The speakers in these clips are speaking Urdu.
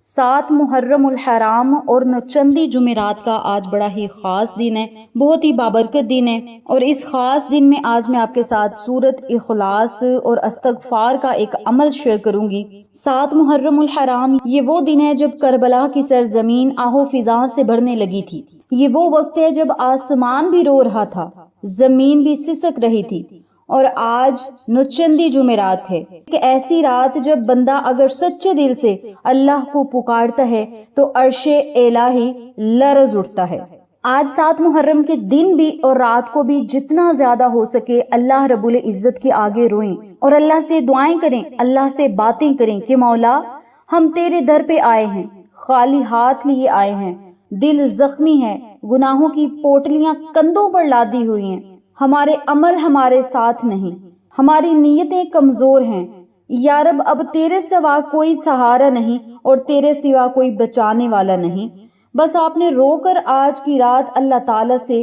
7 محرم الحرام اور نوچندی جمعرات کا آج بڑا ہی خاص دن ہے، بہت ہی بابرکت دن ہے، اور اس خاص دن میں آج میں آپ کے ساتھ سورت اخلاص اور استغفار کا ایک عمل شیئر کروں گی۔ 7 محرم الحرام یہ وہ دن ہے جب کربلا کی سرزمین آہ و فضا سے بھرنے لگی تھی۔ یہ وہ وقت ہے جب آسمان بھی رو رہا تھا، زمین بھی سسک رہی تھی، اور آج نوچندی جمعرات ہے، ایک ایسی رات جب بندہ اگر سچے دل سے اللہ کو پکارتا ہے تو عرش الہی لرز اٹھتا ہے۔ آج 7 محرم کے دن بھی اور رات کو بھی جتنا زیادہ ہو سکے اللہ رب العزت کے آگے روئیں اور اللہ سے دعائیں کریں، اللہ سے باتیں کریں کہ مولا ہم تیرے در پہ آئے ہیں، خالی ہاتھ لیے آئے ہیں، دل زخمی ہے، گناہوں کی پوٹلیاں کندھوں پر لادی ہوئی ہیں، ہمارے عمل ہمارے ساتھ نہیں، ہماری نیتیں کمزور ہیں، یا رب اب تیرے سوا کوئی سہارا نہیں اور تیرے سوا کوئی بچانے والا نہیں۔ بس آپ نے رو کر آج کی رات اللہ تعالیٰ سے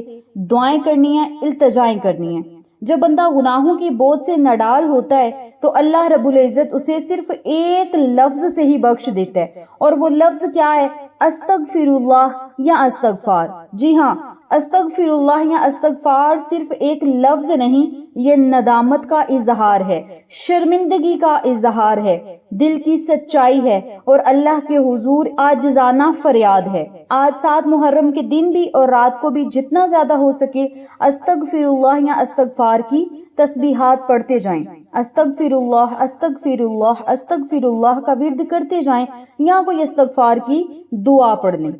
دعائیں کرنی ہیں، التجائیں کرنی ہیں۔ جب بندہ گناہوں کی بوجھ سے نڈال ہوتا ہے تو اللہ رب العزت اسے صرف ایک لفظ سے ہی بخش دیتا ہے، اور وہ لفظ کیا ہے؟ استغفر اللہ یا استغفار۔ جی ہاں، استغفر اللہ یا استغفار صرف ایک لفظ نہیں، یہ ندامت کا اظہار ہے، شرمندگی کا اظہار ہے، دل کی سچائی ہے اور اللہ کے حضور عاجزانہ فریاد ہے۔ آج 7 محرم کے دن بھی اور رات کو بھی جتنا زیادہ ہو سکے استغفر اللہ یا استغفار کی تسبیحات پڑھتے جائیں، استغفر اللہ استغفر اللہ استغفر اللہ کا ورد کرتے جائیں، یا کوئی استغفار کی دعا پڑھ لیں۔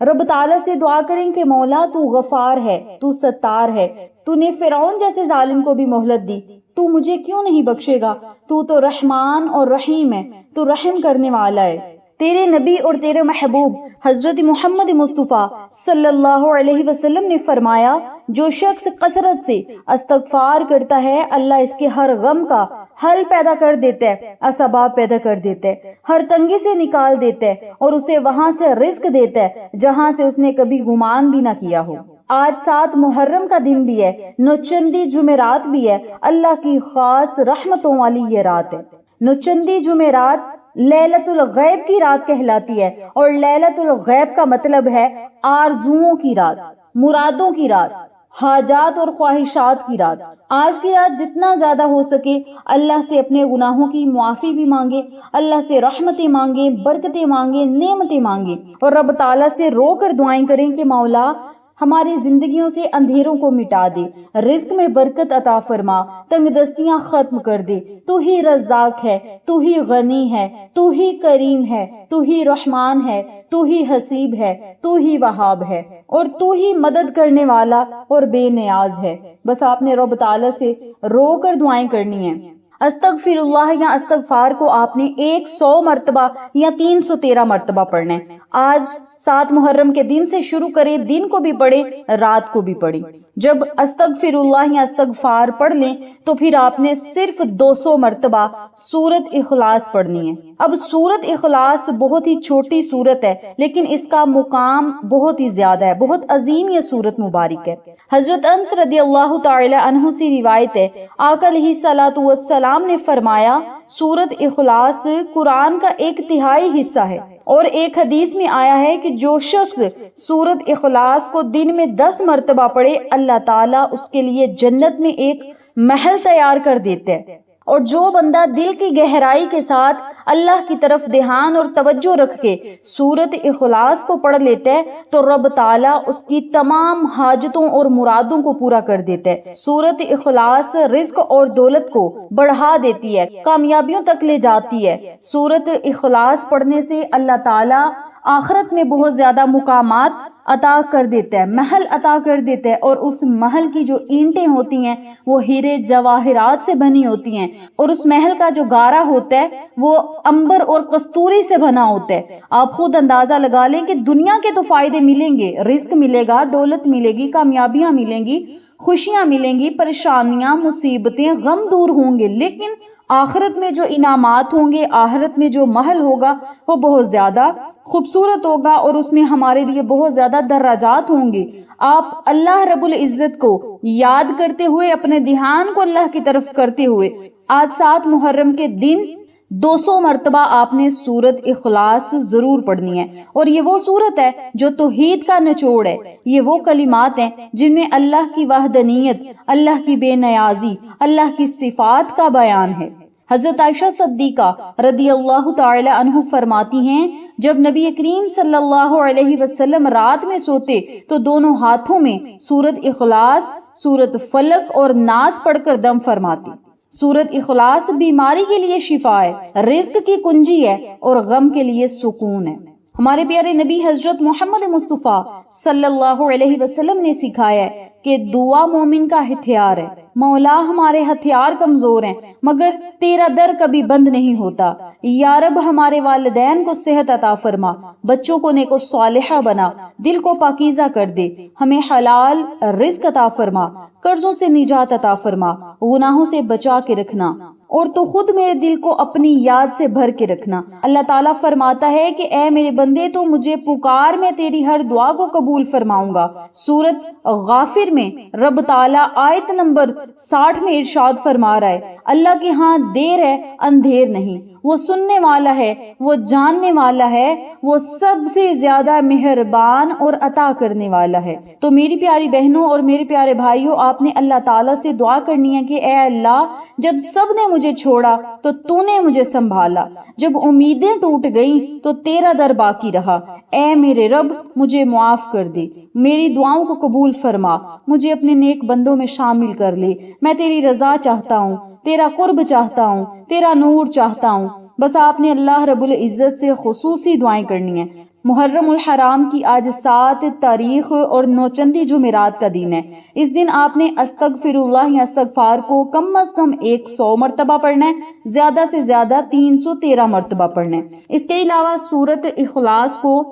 رب تعالیٰ سے دعا کریں کہ مولا تو غفار ہے، تو ستار ہے، تو نے فرعون جیسے ظالم کو بھی مہلت دی، تو مجھے کیوں نہیں بخشے گا؟ تو رحمان اور رحیم ہے، تو رحم کرنے والا ہے۔ تیرے نبی اور تیرے محبوب حضرت محمد مصطفیٰ صلی اللہ علیہ وسلم نے فرمایا، جو شخص کثرت سے استغفار کرتا ہے اللہ اس کے ہر غم کا حل پیدا کر دیتا ہے، اسباب پیدا کر دیتا ہے، ہر تنگی سے نکال دیتا ہے اور اسے وہاں سے رزق دیتا ہے جہاں سے اس نے کبھی گمان بھی نہ کیا ہو۔ آج 7 محرم کا دن بھی ہے، نوچندی جمعرات بھی ہے، اللہ کی خاص رحمتوں والی یہ رات ہے۔ نوچندی جمعرات لیلۃ الغیب کی رات کہلاتی ہے، اور لیلۃ الغیب کا مطلب ہے آرزوؤں کی رات، مرادوں کی رات، حاجات اور خواہشات کی رات۔ آج کی رات جتنا زیادہ ہو سکے اللہ سے اپنے گناہوں کی معافی بھی مانگے، اللہ سے رحمتیں مانگے، برکتیں مانگے، نعمتیں مانگے، اور رب تعالیٰ سے رو کر دعائیں کریں کہ مولا ہماری زندگیوں سے اندھیروں کو مٹا دے، رزق میں برکت عطا فرما، تنگ دستیاں ختم کر دے، تو ہی رزاق ہے، تو ہی غنی ہے، تو ہی کریم ہے، تو ہی رحمان ہے، تو ہی حسیب ہے، تو ہی وہاب ہے، اور تو ہی مدد کرنے والا اور بے نیاز ہے۔ بس آپ نے رب تعالیٰ سے رو کر دعائیں کرنی ہیں۔ استغفر اللہ یا استغفار کو آپ نے 100 مرتبہ یا 313 مرتبہ پڑھنا ہے۔ آج 7 محرم کے دن سے شروع کریں، دن کو بھی پڑھیں، رات کو بھی پڑھیں۔ جب استغفر اللہ یا استغفار پڑھ لیں تو پھر آپ نے صرف 200 مرتبہ سورت اخلاص پڑھنی ہے۔ اب سورت اخلاص بہت ہی چھوٹی سورت ہے، لیکن اس کا مقام بہت ہی زیادہ ہے، بہت عظیم یہ سورت مبارک ہے۔ حضرت انس رضی اللہ تعالی عنہ سے روایت ہے، آقا علیہ الصلوۃ والسلام نے فرمایا، سورت اخلاص قرآن کا 1/3 حصہ ہے، اور ایک حدیث میں آیا ہے کہ جو شخص سورت اخلاص کو دن میں 10 مرتبہ پڑھے اللہ تعالیٰ اس کے لیے جنت میں ایک محل تیار کر دیتے ہیں، اور جو بندہ دل کی گہرائی کے ساتھ اللہ کی طرف دھیان اور توجہ رکھ کے سورت اخلاص کو پڑھ لیتا ہے تو رب تعالیٰ اس کی تمام حاجتوں اور مرادوں کو پورا کر دیتا ہے۔ سورت اخلاص رزق اور دولت کو بڑھا دیتی ہے، کامیابیوں تک لے جاتی ہے۔ سورت اخلاص پڑھنے سے اللہ تعالیٰ آخرت میں بہت زیادہ مقامات عطا کر دیتا ہے، محل عطا کر دیتا ہے، اور اس محل کی جو اینٹیں ہوتی ہیں وہ ہیرے جواہرات سے بنی ہوتی ہیں، اور اس محل کا جو گارا ہوتا ہے وہ عنبر اور کستوری سے بنا ہوتا ہے۔ آپ خود اندازہ لگا لیں کہ دنیا کے تو فائدے ملیں گے، رزق ملے گا، دولت ملے گی، کامیابیاں ملیں گی، خوشیاں ملیں گی، پریشانیاں، مصیبتیں، غم دور ہوں گے، لیکن آخرت میں جو انعامات ہوں گے، آخرت میں جو محل ہوگا وہ بہت زیادہ خوبصورت ہوگا، اور اس میں ہمارے لیے بہت زیادہ درجات ہوں گے۔ آپ اللہ رب العزت کو یاد کرتے ہوئے، اپنے دھیان کو اللہ کی طرف کرتے ہوئے آج 7 محرم کے دن 200 مرتبہ آپ نے سورت اخلاص ضرور پڑھنی ہے، اور یہ وہ سورت ہے جو توحید کا نچوڑ ہے۔ یہ وہ کلمات ہیں جن میں اللہ کی وحدانیت، اللہ کی بے نیازی، اللہ کی صفات کا بیان ہے۔ حضرت عائشہ صدیقہ رضی اللہ تعالی عنہ فرماتی ہیں، جب نبی کریم صلی اللہ علیہ وسلم رات میں سوتے تو دونوں ہاتھوں میں سورت اخلاص، سورت فلق اور ناس پڑھ کر دم فرماتی۔ سورت اخلاص بیماری کے لیے شفا ہے، رزق کی کنجی ہے اور غم کے لیے سکون ہے۔ ہمارے پیارے نبی حضرت محمد مصطفیٰ صلی اللہ علیہ وسلم نے سکھایا ہے کہ دعا مومن کا ہتھیار ہے۔ مولا ہمارے ہتھیار کمزور ہیں مگر تیرا در کبھی بند نہیں ہوتا۔ یا رب ہمارے والدین کو صحت عطا فرما، بچوں کو نیک و صالحہ بنا، دل کو پاکیزہ کر دے، ہمیں حلال رزق عطا فرما، قرضوں سے نجات عطا فرما، گناہوں سے بچا کے رکھنا، اور تو خود میرے دل کو اپنی یاد سے بھر کے رکھنا۔ اللہ تعالیٰ فرماتا ہے کہ اے میرے بندے تو مجھے پکار، میں تیری ہر دعا کو قبول فرماؤں گا۔ سورت غافر میں رب تعالیٰ آیت نمبر 60 میں ارشاد فرما رہا ہے، اللہ کے ہاں دیر ہے اندھیر نہیں، وہ سننے والا ہے، وہ جاننے والا ہے، وہ سب سے زیادہ مہربان اور عطا کرنے والا ہے۔ تو میری پیاری بہنوں اور میرے پیارے بھائیوں، آپ نے اللہ تعالیٰ سے دعا کرنی ہے کہ اے اللہ، جب سب نے مجھے چھوڑا تو تو نے مجھے سنبھالا، جب امیدیں ٹوٹ گئیں تو تیرا در باقی رہا۔ اے میرے رب مجھے معاف کر دے، میری دعاؤں کو قبول فرما، مجھے اپنے نیک بندوں میں شامل کر لے۔ میں تیری رضا چاہتا ہوں، تیرا قرب چاہتا ہوں، تیرا نور چاہتا ہوں۔ بس آپ نے اللہ رب العزت سے خصوصی دعائیں کرنی ہیں۔ محرم الحرام کی آج 7 تاریخ اور 9 جمعرات کا دن ہے۔ اس دن آپ نے استغفر اللہ یا استغفار کو کم از کم 100 مرتبہ پڑھنا ہے، زیادہ سے زیادہ 313 مرتبہ پڑھنا ہے۔ اس کے علاوہ سورت اخلاص کو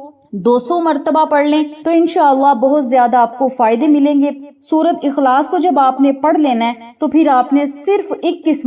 200 مرتبہ پڑھ لیں تو انشاءاللہ بہت زیادہ آپ کو فائدے ملیں گے۔ سورت اخلاص کو جب آپ نے پڑھ لینا ہے تو پھر آپ نے صرف 21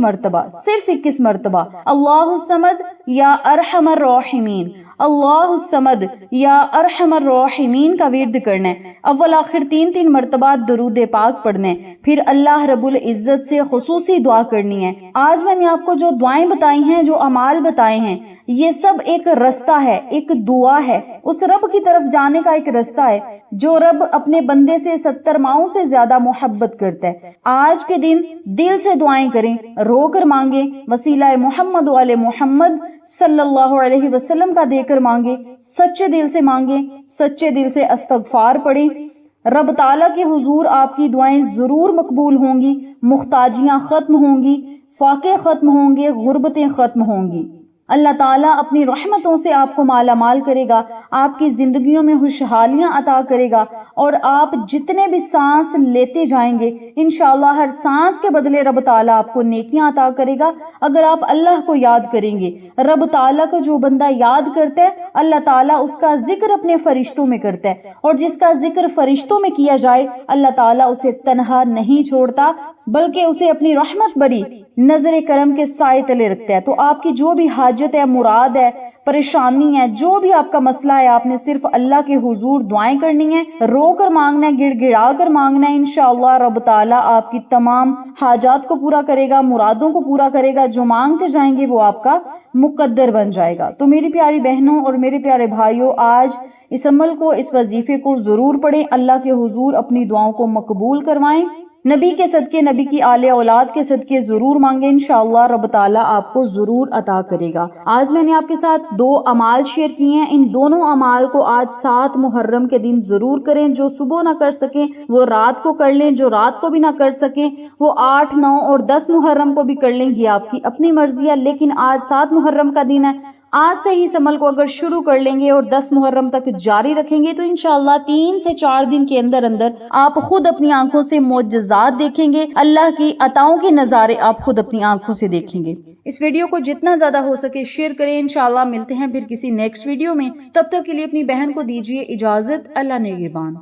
مرتبہ اللہ الصمد یا ارحم الراحمین، اللہ الصمد یا ارحم الراحمین کا ورد کرنا ہے۔ اول آخر 3 مرتبہ درود پاک پڑھنا ہے، پھر اللہ رب العزت سے خصوصی دعا کرنی ہے۔ آج میں نے آپ کو جو دعائیں بتائی ہیں، جو اعمال بتائے ہیں، یہ سب ایک رستہ ہے، ایک دعا ہے، اس رب کی طرف جانے کا ایک رستہ ہے جو رب اپنے بندے سے 70 ماؤں سے زیادہ محبت کرتا ہے۔ آج کے دن دل سے دعائیں کریں، رو کر مانگیں، وسیلہ محمد وآل محمد صلی اللہ علیہ وسلم کا دے کر مانگیں، سچے دل سے مانگیں، سچے دل سے استغفار پڑھیں۔ رب تعالیٰ کے حضور آپ کی دعائیں ضرور مقبول ہوں گی، محتاجیاں ختم ہوں گی، فاقے ختم ہوں گے، غربتیں ختم ہوں گی۔ اللہ تعالیٰ اپنی رحمتوں سے آپ کو مالا مال کرے گا، آپ کی زندگیوں میں خوشحالیاں عطا کرے گا، اور آپ جتنے بھی سانس لیتے جائیں گے انشاءاللہ ہر سانس کے بدلے رب تعالیٰ آپ کو نیکیاں عطا کرے گا۔ اگر آپ اللہ کو یاد کریں گے، رب تعالیٰ کو جو بندہ یاد کرتا ہے اللہ تعالیٰ اس کا ذکر اپنے فرشتوں میں کرتا ہے، اور جس کا ذکر فرشتوں میں کیا جائے اللہ تعالیٰ اسے تنہا نہیں چھوڑتا بلکہ اسے اپنی رحمت بری نظر کرم کے سائے تلے رکھتا ہے۔ تو آپ کی جو بھی حاجت ہے، مراد ہے، پریشانی ہے، جو بھی آپ کا مسئلہ ہے، آپ نے صرف اللہ کے حضور دعائیں کرنی ہے، رو کر مانگنا ہے، گڑ گڑا کر مانگنا ہے۔ انشاءاللہ رب تعالیٰ آپ کی تمام حاجات کو پورا کرے گا، مرادوں کو پورا کرے گا، جو مانگتے جائیں گے وہ آپ کا مقدر بن جائے گا۔ تو میری پیاری بہنوں اور میرے پیارے بھائیوں، آج اس عمل کو، اس وظیفے کو ضرور پڑھیں، اللہ کے حضور اپنی دعاؤں کو مقبول کروائیں، نبی کے صدقے، نبی کی آل اولاد کے صدقے ضرور مانگیں، انشاءاللہ رب تعالیٰ آپ کو ضرور عطا کرے گا۔ آج میں نے آپ کے ساتھ 2 اعمال شیئر کیے ہیں، ان دونوں اعمال کو آج 7 محرم کے دن ضرور کریں۔ جو صبح نہ کر سکیں وہ رات کو کر لیں، جو رات کو بھی نہ کر سکیں وہ 8، 9 اور 10 محرم کو بھی کر لیں، یہ آپ کی اپنی مرضی ہے، لیکن آج 7 محرم کا دن ہے، آج سے ہی اس عمل کو اگر شروع کر لیں گے اور 10 محرم تک جاری رکھیں گے تو انشاءاللہ 3 سے 4 دن کے اندر آپ خود اپنی آنکھوں سے معجزات دیکھیں گے، اللہ کی عطاؤں کے نظارے آپ خود اپنی آنکھوں سے دیکھیں گے۔ اس ویڈیو کو جتنا زیادہ ہو سکے شیئر کریں، انشاءاللہ ملتے ہیں پھر کسی نیکسٹ ویڈیو میں، تب تک کے لیے اپنی بہن کو دیجیے اجازت، اللہ نگہبان۔